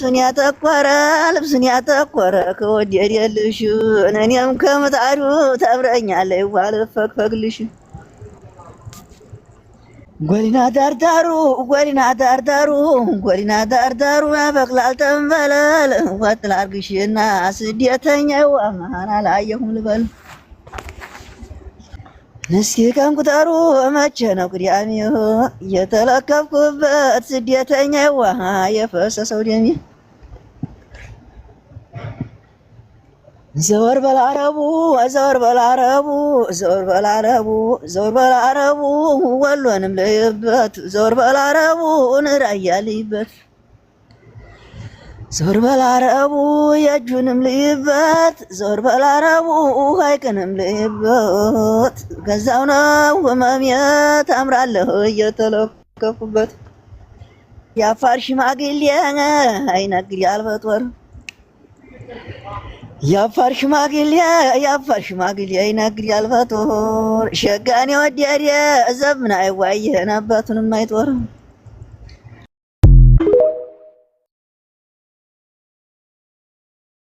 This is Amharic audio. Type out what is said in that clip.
ልብሱን ያተኮረ ከወደደልሽ እኔም ከምጣዱ ታብረኛለህ ዋልፈግፈግልሽ ጎሊና ዳርዳሩ ያበቅላል ተንበለል ወጥል አርግሽና ስደተኛው አማን አላየሁም ልበል እስኪ ቀን ቁጠሩ መቼ ነው ቅዳሜው የተለከፍኩበት ስደተኛው የፈሰሰው ደሜ ዘወር በላረቡ ወሎንም ለይበት ዘወር በላረቡ ራያ ልይበት ዘወር በላረቡ የእጁንም ልይበት ዘወር በላረቡ ሀይቅንም ልይበት ገዛው ነው ህመሜ ታምራለህ እየተለከፍኩበት የአፋር ሽማግሌ አይነግድ ያልበጦር የአፋር ሽማግሌ አይነግድ ያልበጦር ሸጋኔ ወዲያዴ ዘብና አይዋየህ ነበቱንም አይጦር